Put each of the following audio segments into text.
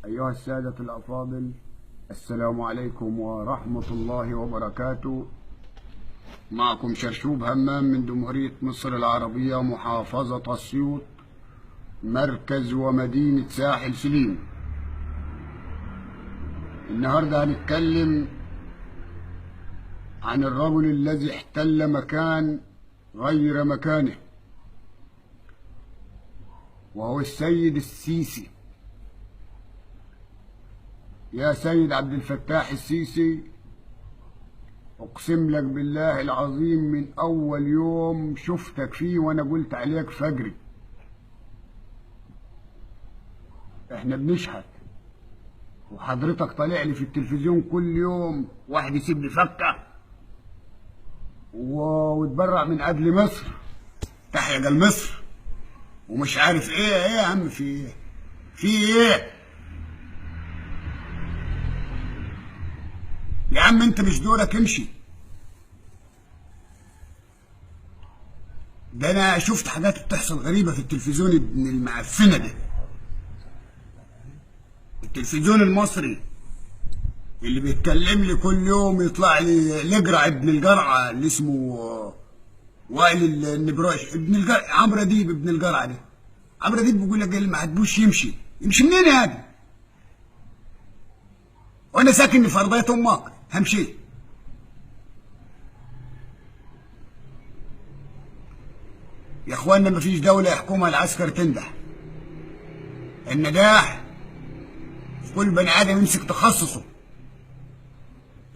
أيها السادة الأفاضل، السلام عليكم ورحمة الله وبركاته. معكم شرشوب همام من جمهورية مصر العربية، محافظة أسيوط، مركز ومدينة ساحل سليم. النهاردة هنتكلم عن الرجل الذي احتل مكان غير مكانه، وهو السيد السيسي. يا سيد عبد الفتاح السيسي، اقسم لك بالله العظيم من اول يوم شفتك فيه وانا قلت عليك فجري. احنا بنشحت وحضرتك طالع لي في التلفزيون كل يوم، واحد يسيب لي فكه وتبرع من اجل مصر، تحيا جل مصر، ومش عارف ايه يا عم. في ايه يا عم؟ انت مش دورك، امشي. ده انا شفت حاجات بتحصل غريبه في التلفزيون ابن المعفنه ده، التلفزيون المصري اللي بيتكلم لي كل يوم، يطلع لي الجرع ابن الجرعه اللي اسمه وائل النبراش ابن الجرع، عمرو اديب ابن الجرعه ده. عمرو اديب بيقول لك اللي ما عجبوش يمشي منين يا هادي؟ وانا ساكن في ارضيه امك، همشي؟ يا اخوانا، مفيش دوله يحكمها العسكر تنجح. النجاح في كل بني ادم يمسك تخصصه.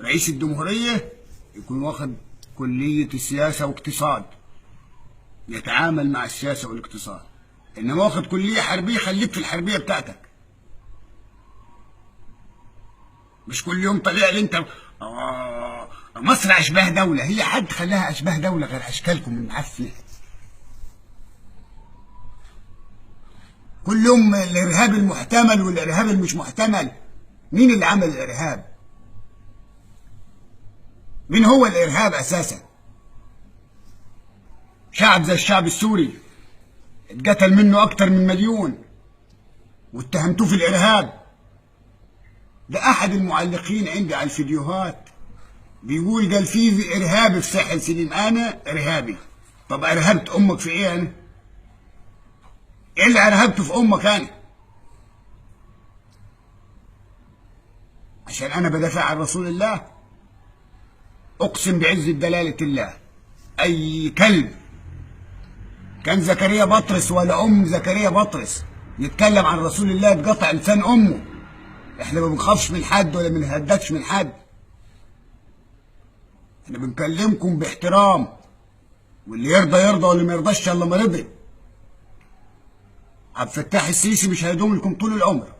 رئيس الجمهوريه يكون واخد كليه السياسه واقتصاد، يتعامل مع السياسه والاقتصاد. انما واخد كليه حربيه، خليك في الحربيه بتاعتك. مش كل يوم طالع لي انت مصر اشباه دوله. هي حد خلاها اشباه دوله غير اشكالكم المعفنه؟ كل يوم الارهاب المحتمل والارهاب المش محتمل. مين اللي عمل الارهاب؟ مين هو الارهاب اساسا؟ شعب زي الشعب السوري اتقتل منه اكتر من مليون واتهمتوه في الارهاب. ده احد المعلقين عندي على الفيديوهات بيقول قال في ارهابي في ساحل سليم. انا ارهابي؟ طب ارهبت امك في ايه انا؟ ايه اللي ارهبته في امك انا؟ عشان انا بدافع عن رسول الله؟ اقسم بعزة دلالة الله اي كلب كان زكريا بطرس ولا ام زكريا بطرس يتكلم عن رسول الله يتقطع لسان امه. احنا ما بنخافش من حد ولا بنهددش من حد، احنا بنكلمكم باحترام، واللي يرضى يرضى واللي ما يرضاش الله ما رضي. عبد الفتاح السيسي مش هيدوم لكم طول العمر،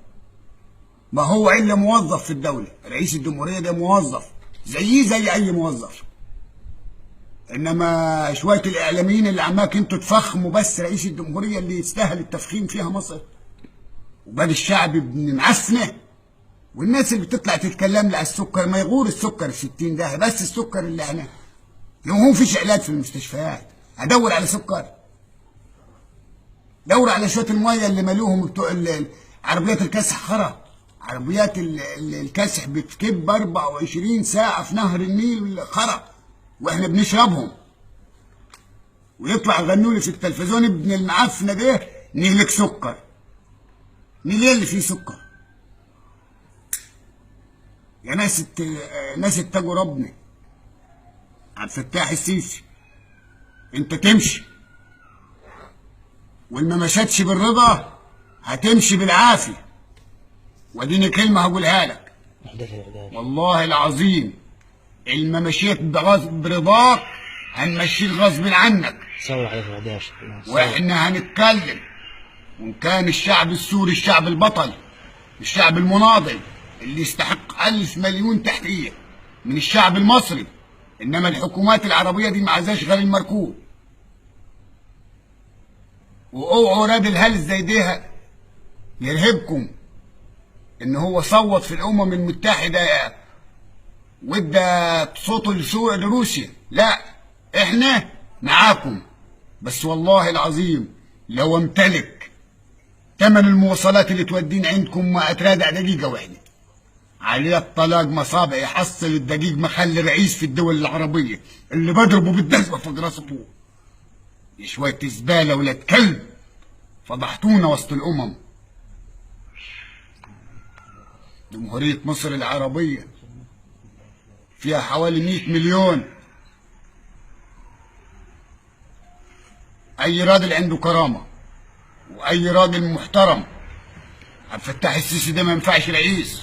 ما هو الا موظف في الدوله. رئيس الجمهوريه ده موظف زيه زي اي موظف. انما شويه الاعلاميين اللي عماك انتوا تفخموا بس رئيس الجمهوريه اللي يستاهل التفخيم فيها مصر، وبال الشعب ابن معفنه. والناس اللي بتطلع تتكلم لي على السكر، ما يغور السكر 60 ده، بس السكر اللي هنا يوم فيش علاج في المستشفيات. هدور على سكر؟ دور على شويه الميه اللي مالوهم بتوع عربيات الكسح خرا. عربيات الكسح بتكب 24 ساعه في نهر النيل خرا، واحنا بنشربهم. ويطلع يغنوا لي في التلفزيون ابن المعفنه ده نهلك سكر. نيل اللي فيه سكر يا ناس اتقوا ربنا. عبد الفتاح السيسي انت تمشي، والما مشتش بالرضا هتمشي بالعافيه. وديني كلمه هقولها لك والله العظيم، الما مشيت برضاك هنمشيك غصب عنك. واحنا هنتكلم، وان كان الشعب السوري الشعب البطل، الشعب المناضل اللي يستحق 1000 مليون تحقيق من الشعب المصري، انما الحكومات العربيه دي ما عايزاش غير المركوب. واوعوا راد الهلس زي ده يرهبكم ان هو صوت في الامم المتحده وادى صوته لروسيا. لا، احنا معاكم، بس والله العظيم لو امتلك تمن المواصلات اللي تودين عندكم ما اترادع دقيقة واحدة. عليه الطلاق مصابع يحصل الدقيق مخلي رئيس في الدول العربية اللي بضربه بالدزمة فوق راس ابوه. يا شوية زبالة ولاد كلب، فضحتونا وسط الأمم. جمهورية مصر العربية فيها حوالي 100 مليون. أي راجل عنده كرامة وأي راجل محترم. عبد الفتاح السيسي ده ما ينفعش رئيس.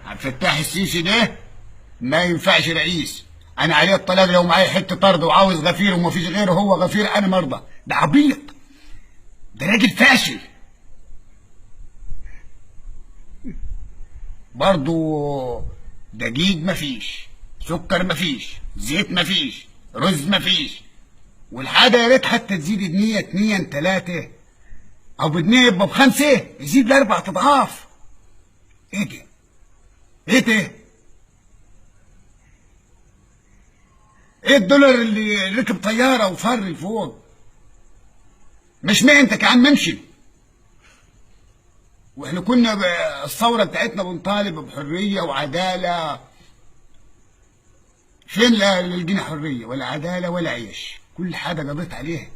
عبد الفتاح السيسي ده ما ينفعش رئيس. أنا عليه الطلاق لو معايا حتة أرض وعاوز غفير وما فيش غيره هو غفير أنا مرضى. ده عبيط، ده راجل فاشل. برضه دقيق مفيش، سكر مفيش، زيت مفيش، رز مفيش، والحاجة يا ريت حتى تزيد بنية 2 3 أو بجنيه يبقى ب5 يزيد ل4 أضعاف. إيه ده؟ إيه ده؟ إيه الدولار اللي ركب طيارة وفر لفوق؟ مش معنتك يا عم امشي. واحنا كنا الثورة بتاعتنا بنطالب بحرية وعدالة. فين اللي لقينا حرية ولا عدالة ولا عيش؟ كل حاجة قضيت عليها.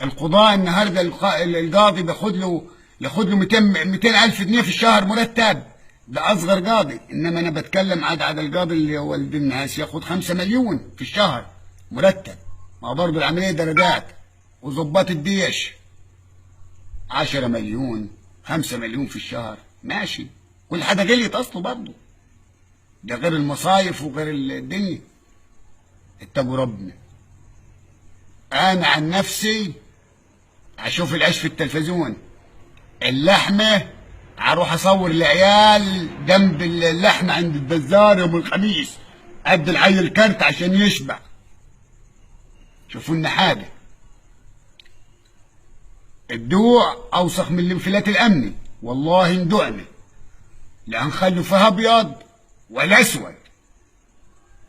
القضاء النهارده القاضي ياخد له 200 ألف جنيه في الشهر مرتب، ده أصغر قاضي. إنما أنا بتكلم على القاضي اللي هو ولد الناس ياخد 5 مليون في الشهر مرتب. ما برضه العملية درجات. وظباط الجيش 10 مليون 5 مليون في الشهر ماشي. كل حاجة غليت أصله برضه، ده غير المصايف وغير الدنيا. اتقوا ربنا. أنا عن نفسي أشوف العيش في التلفزيون، اللحمة هروح أصور العيال جنب اللحمة عند البزار يوم الخميس، أدي العيل كارت عشان يشبع. شوفوا لنا حاجة. الجوع أوسخ من الانفلات الأمني، والله ندعنا لا هنخلوا فيها أبيض ولا أسود.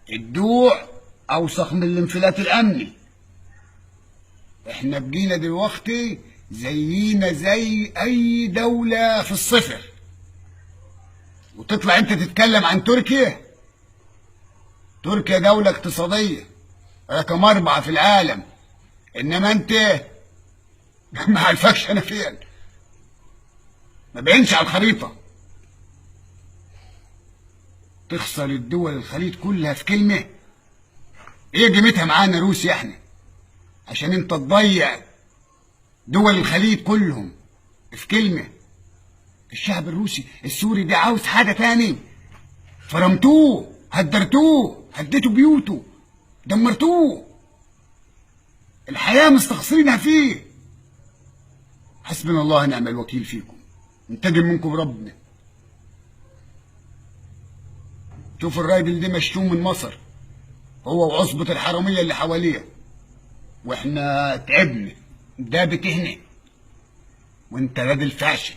الجوع أوسخ من الانفلات الأمني. احنا بقينا دلوقتي زينا زي أي دولة في الصفر. وتطلع أنت تتكلم عن تركيا. تركيا دولة اقتصادية رقم 4 في العالم، إنما أنت ما عارفكش أنا فين، ما بينش على الخريطة. تخسر الدول الخليج كلها في كلمة. ايه قيمتها معانا روسيا احنا عشان انت تضيع دول الخليج كلهم في كلمة؟ الشعب الروسي السوري ده عاوز حاجة تاني. فرمتوه، هدرتوه، هديتوا بيوته، دمرتوه، الحياة مستخسرينها فيه. حسبنا الله ونعم الوكيل فيكم، انتقم منكم ربنا. شوف الراجل ده مشتوم من مصر هو وعصبة الحرامية اللي حواليه، واحنا تعبنا. ده بتهنى وانت راجل فاشل.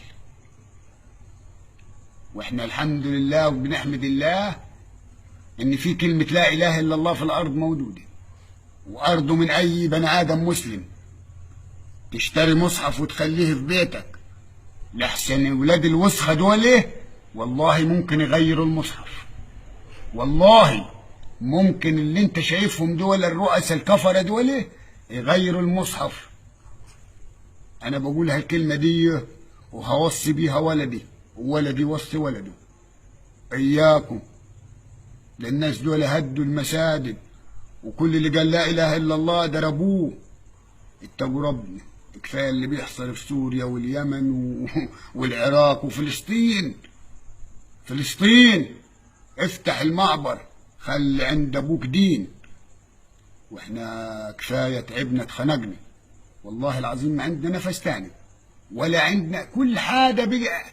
واحنا الحمد لله وبنحمد الله ان في كلمة لا اله الا الله في الارض موجودة، وارضه من اي بني ادم مسلم. تشتري مصحف وتخليه في بيتك لحسن ولاد الوسخة دول والله ممكن يغيروا المصحف. والله ممكن اللي انت شايفهم دول الرؤساء الكفرة دول يغيروا المصحف. انا بقول هالكلمة دي وهوصي بيها ولدي وولدي وصي ولده. اياكم للناس دول هدوا المساجد، وكل اللي قال لا اله الا الله ضربوه. اتقوا ربنا. كفايه اللي بيحصل في سوريا واليمن والعراق وفلسطين. فلسطين افتح المعبر، خلي عند ابوك دين. واحنا كفايه تعبنا اتخنقنا، والله العظيم ما عندنا نفس تاني ولا عندنا كل حاجه بقى.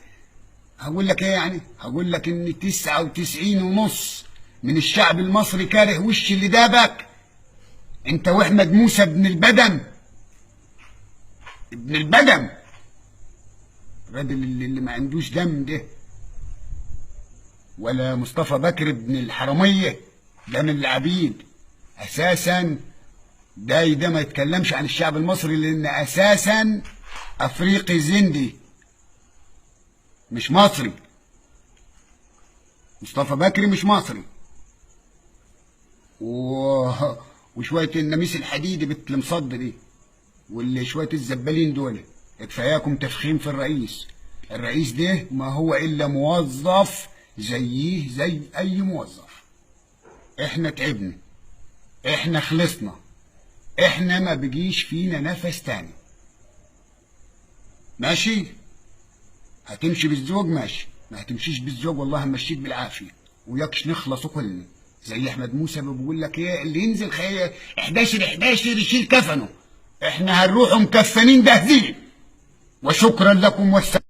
هقول لك ايه يعني؟ هقول لك ان 99.5 من الشعب المصري كاره وش اللي دابك انت واحمد موسى ابن البدم. ابن البدم، الراجل اللي ما عندوش دم ده، ولا مصطفى بكر ابن الحرامية ده من العبيد اساسا. ده ما يتكلمش عن الشعب المصري، لان اساسا افريقي زندي مش مصري. مصطفى بكري مش مصري. وشويه النميس الحديدي بنت المصد دي، واللي شويه الزبالين دول. كفاياكم تفخيم في الرئيس. الرئيس ده ما هو الا موظف زيه زي اي موظف. احنا تعبنا، احنا خلصنا، احنا ما بيجيش فينا نفس تاني. ماشي؟ هتمشي بالزوج ماشي، ما هتمشيش بالزوج والله همشيك بالعافيه وياكش نخلص كلنا. زي احمد موسى بيقول لك ايه، اللي ينزل 11 يشيل كفنه. احنا هنروح مكفنين جاهزين. وشكرا لكم والسلام.